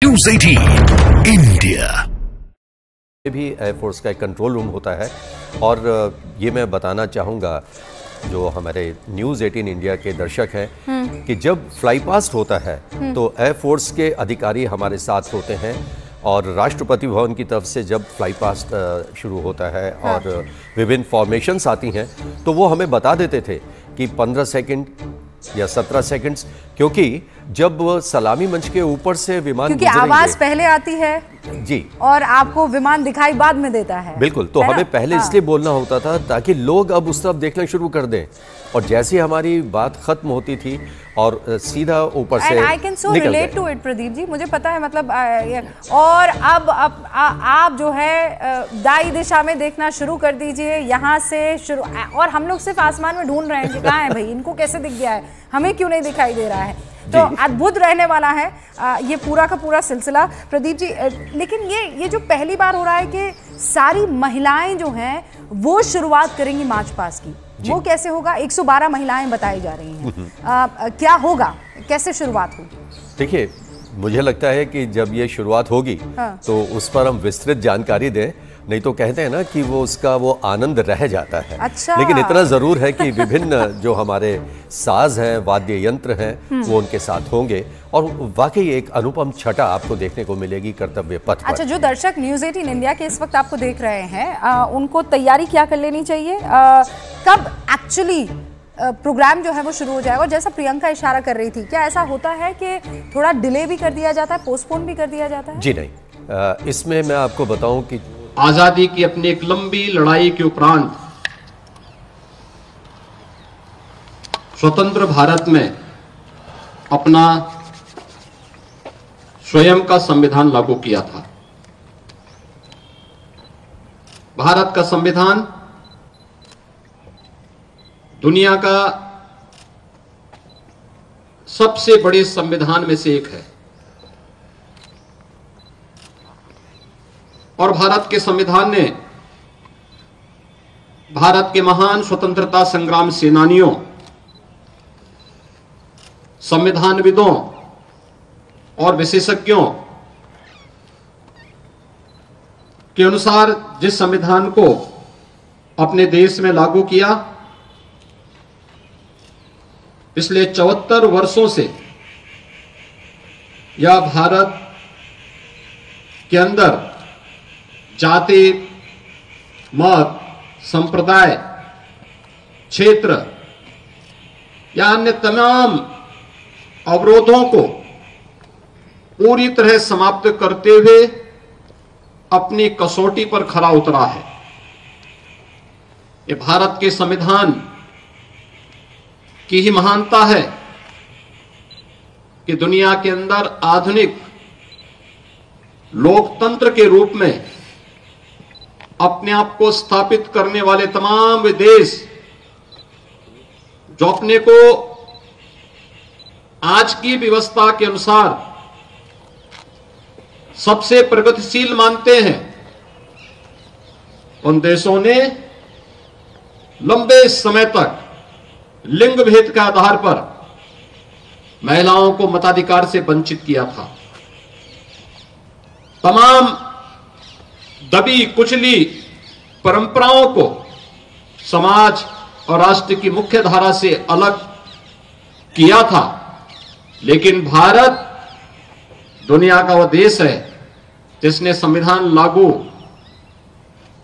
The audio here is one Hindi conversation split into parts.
न्यूज़ 18 इंडिया भी एयरफोर्स का एक कंट्रोल रूम होता है और ये मैं बताना चाहूँगा जो हमारे न्यूज़ 18 इंडिया के दर्शक हैं कि जब फ्लाई पास्ट होता है तो एयरफोर्स के अधिकारी हमारे साथ होते हैं और राष्ट्रपति भवन की तरफ से जब फ्लाई पास्ट शुरू होता है और विभिन्न फॉर्मेशंस आती हैं तो वो हमें बता देते थे कि 15 सेकंड या 17 सेकंड्स, क्योंकि जब सलामी मंच के ऊपर से विमान क्योंकि आवाज पहले आती है जी और आपको विमान दिखाई बाद में देता है। बिल्कुल, तो हमें पहले इसलिए बोलना होता था ताकि लोग अब उस तरफ देखना शुरू कर दें और जैसे हमारी बात खत्म होती थी और सीधा ऊपर से I can so relate to it Pradeep ji, मुझे पता है मतलब और अब आप जो है दाई दिशा में देखना शुरू कर दीजिए, यहाँ से शुरू, और हम लोग सिर्फ आसमान में ढूंढ रहे हैं कि कहाँ है भाई, इनको कैसे दिख गया है, हमें क्यों नहीं दिखाई दे रहा है। तो अद्भुत रहने वाला है ये पूरा का पूरा सिलसिला प्रदीप जी। लेकिन ये जो पहली बार हो रहा है कि सारी महिलाएं जो हैं वो शुरुआत करेंगी मार्च पास्ट की, वो कैसे होगा? 112 महिलाएं बताई जा रही हैं, क्या होगा, कैसे शुरुआत होगी? देखिए, मुझे लगता है कि जब ये शुरुआत होगी तो उस पर हम विस्तृत जानकारी दें, नहीं तो कहते हैं ना कि वो उसका वो आनंद रह जाता है। अच्छा। लेकिन इतना ज़रूर है कि विभिन्न जो हमारे साज हैं, वाद्य यंत्र हैं, वो उनके साथ होंगे और वाकई एक अनुपम छटा आपको देखने को मिलेगी कर्तव्य पथ पर। अच्छा, जो दर्शक न्यूज़ 18 इंडिया के इस वक्त आपको देख रहे हैं उनको तैयारी क्या कर लेनी चाहिए? कब एक्चुअली प्रोग्राम जो है वो शुरू हो जाएगा? और जैसा प्रियंका इशारा कर रही थी, क्या ऐसा होता है कि थोड़ा डिले भी कर दिया जाता है, पोस्टपोन भी कर दिया जाता है? जी नहीं, इसमें मैं आपको बताऊं कि आजादी की अपनी एक लंबी लड़ाई के उपरांत स्वतंत्र भारत में अपना स्वयं का संविधान लागू किया था। भारत का संविधान दुनिया का सबसे बड़े संविधान में से एक है और भारत के संविधान ने भारत के महान स्वतंत्रता संग्राम सेनानियों, संविधानविदों और विशेषज्ञों के अनुसार जिस संविधान को अपने देश में लागू किया, पिछले 74 वर्षों से यह भारत के अंदर जाति, मत, संप्रदाय, क्षेत्र या अन्य तमाम अवरोधों को पूरी तरह समाप्त करते हुए अपनी कसौटी पर खरा उतरा है। ये भारत के संविधान की ही महानता है कि दुनिया के अंदर आधुनिक लोकतंत्र के रूप में अपने आप को स्थापित करने वाले तमाम वे देश जो अपने को आज की व्यवस्था के अनुसार सबसे प्रगतिशील मानते हैं, उन देशों ने लंबे समय तक लिंग भेद के आधार पर महिलाओं को मताधिकार से वंचित किया था। तमाम दबी कुचली परंपराओं को समाज और राष्ट्र की मुख्य धारा से अलग किया था। लेकिन भारत दुनिया का वह देश है जिसने संविधान लागू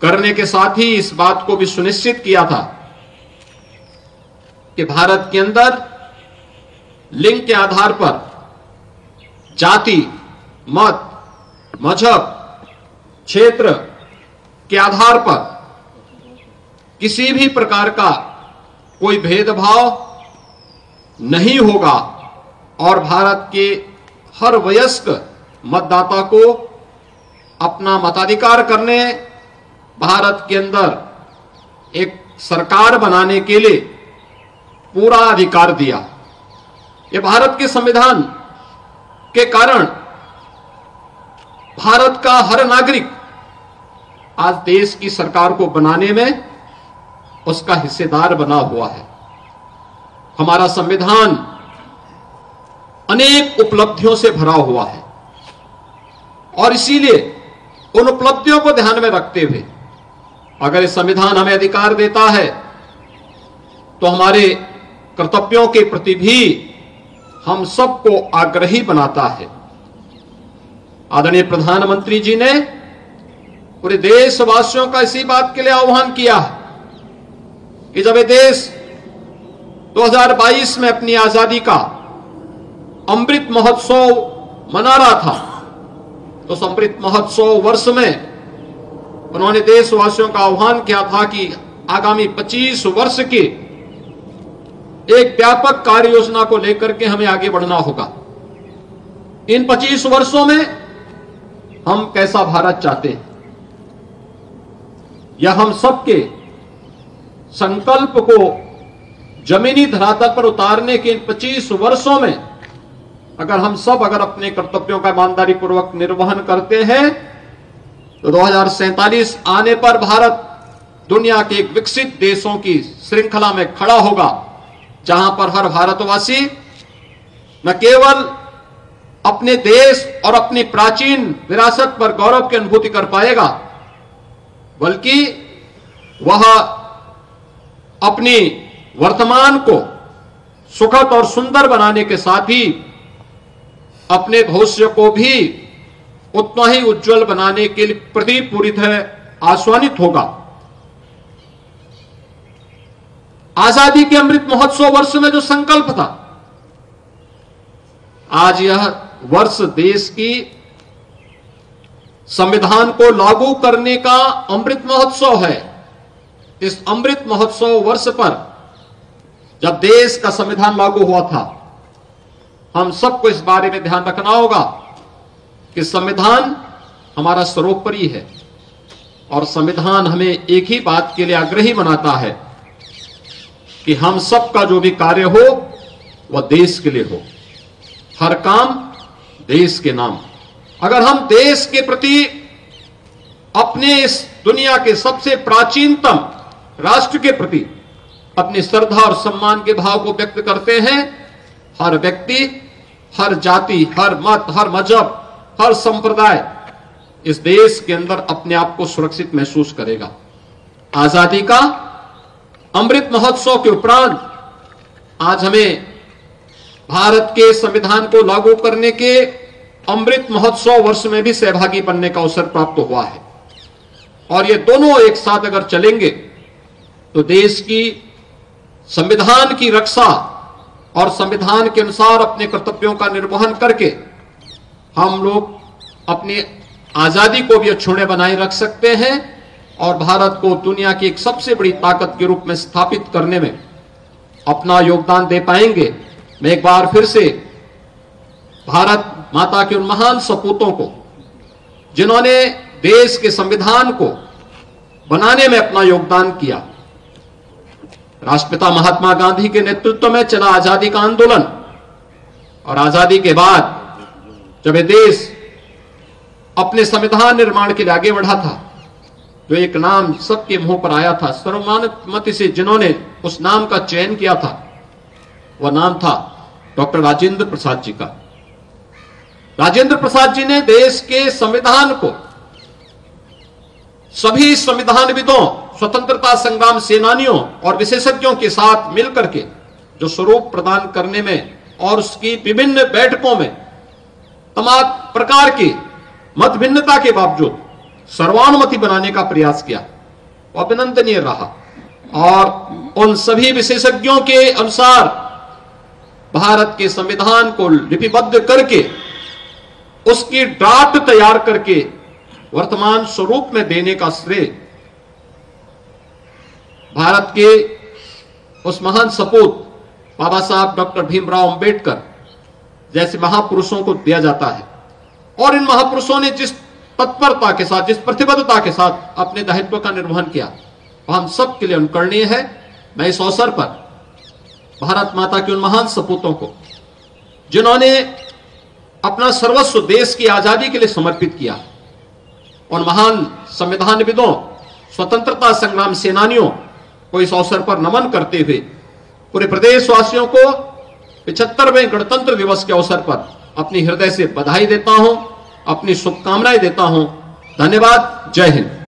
करने के साथ ही इस बात को भी सुनिश्चित किया था कि भारत के अंदर लिंग के आधार पर जाति, मत, मजहब, क्षेत्र के आधार पर किसी भी प्रकार का कोई भेदभाव नहीं होगा और भारत के हर वयस्क मतदाता को अपना मताधिकार करने, भारत के अंदर एक सरकार बनाने के लिए पूरा अधिकार दिया। ये भारत के संविधान के कारण भारत का हर नागरिक आज देश की सरकार को बनाने में उसका हिस्सेदार बना हुआ है। हमारा संविधान अनेक उपलब्धियों से भरा हुआ है। और इसीलिए उन उपलब्धियों को ध्यान में रखते हुए अगर ये संविधान हमें अधिकार देता है तो हमारे कर्तव्यों के प्रति भी हम सबको आग्रही बनाता है। आदरणीय प्रधानमंत्री जी ने पूरे देशवासियों का इसी बात के लिए आह्वान किया कि जब ये देश 2022 में अपनी आजादी का अमृत महोत्सव मना रहा था तो उस अमृत महोत्सव वर्ष में उन्होंने देशवासियों का आह्वान किया था कि आगामी 25 वर्ष की एक व्यापक कार्य योजना को लेकर के हमें आगे बढ़ना होगा। इन 25 वर्षों में हम कैसा भारत चाहते हैं, यह हम सबके संकल्प को जमीनी धरातल पर उतारने के इन 25 वर्षों में अगर हम सब अपने कर्तव्यों का ईमानदारी पूर्वक निर्वहन करते हैं तो 2047 आने पर भारत दुनिया के एक विकसित देशों की श्रृंखला में खड़ा होगा, जहां पर हर भारतवासी न केवल अपने देश और अपनी प्राचीन विरासत पर गौरव की अनुभूति कर पाएगा, बल्कि वह अपनी वर्तमान को सुखद और सुंदर बनाने के साथ ही अपने भविष्य को भी उतना ही उज्जवल बनाने के लिए प्रति पूरी तरह आश्वानित होगा। आजादी के अमृत महोत्सव वर्ष में जो संकल्प था, आज यह वर्ष देश की संविधान को लागू करने का अमृत महोत्सव है। इस अमृत महोत्सव वर्ष पर जब देश का संविधान लागू हुआ था, हम सबको इस बारे में ध्यान रखना होगा कि संविधान हमारा सर्वोपरि है और संविधान हमें एक ही बात के लिए आग्रही बनाता है कि हम सबका जो भी कार्य हो वह देश के लिए हो, हर काम देश के नाम। अगर हम देश के प्रति अपने इस दुनिया के सबसे प्राचीनतम राष्ट्र के प्रति अपनी श्रद्धा और सम्मान के भाव को व्यक्त करते हैं, हर व्यक्ति, हर जाति, हर मत, हर मजहब, हर संप्रदाय इस देश के अंदर अपने आप को सुरक्षित महसूस करेगा। आजादी का अमृत महोत्सव के उपरांत आज हमें भारत के संविधान को लागू करने के अमृत महोत्सव वर्ष में भी सहभागी बनने का अवसर प्राप्त हुआ है और ये दोनों एक साथ अगर चलेंगे तो देश की संविधान की रक्षा और संविधान के अनुसार अपने कर्तव्यों का निर्वहन करके हम लोग अपनी आजादी को भी अक्षुण्य बनाए रख सकते हैं और भारत को दुनिया की एक सबसे बड़ी ताकत के रूप में स्थापित करने में अपना योगदान दे पाएंगे। मैं एक बार फिर से भारत माता के उन महान सपूतों को, जिन्होंने देश के संविधान को बनाने में अपना योगदान किया, राष्ट्रपिता महात्मा गांधी के नेतृत्व में चला आजादी का आंदोलन और आजादी के बाद जब यह देश अपने संविधान निर्माण के लिए आगे बढ़ा था तो एक नाम सबके मुंह पर आया था, सर्वमान्यमति से जिन्होंने उस नाम का चयन किया था वह नाम था डॉक्टर राजेंद्र प्रसाद जी का। राजेंद्र प्रसाद जी ने देश के संविधान को सभी संविधानविदों, स्वतंत्रता संग्राम सेनानियों और विशेषज्ञों के साथ मिलकर के जो स्वरूप प्रदान करने में और उसकी विभिन्न बैठकों में तमाम प्रकार की मत भिन्नता के बावजूद सर्वानुमति बनाने का प्रयास किया, अभिनंदनीय रहा और उन सभी विशेषज्ञों के अनुसार भारत के संविधान को लिपिबद्ध करके उसकी ड्राफ्ट तैयार करके वर्तमान स्वरूप में देने का श्रेय भारत के उस महान सपूत बाबा साहब डॉक्टर भीमराव अंबेडकर जैसे महापुरुषों को दिया जाता है। और इन महापुरुषों ने जिस तत्परता के साथ, जिस प्रतिबद्धता के साथ अपने दायित्व का निर्वहन किया वह हम सब के लिए अनुकरणीय है। मैं इस अवसर पर भारत माता के उन महान सपूतों को, जिन्होंने अपना सर्वस्व देश की आजादी के लिए समर्पित किया, उन महान संविधानविदों, स्वतंत्रता संग्राम सेनानियों को इस अवसर पर नमन करते हुए पूरे प्रदेशवासियों को 75वें गणतंत्र दिवस के अवसर पर अपनी हृदय से बधाई देता हूं अपनी शुभकामनाएं देता हूं। धन्यवाद। जय हिंद।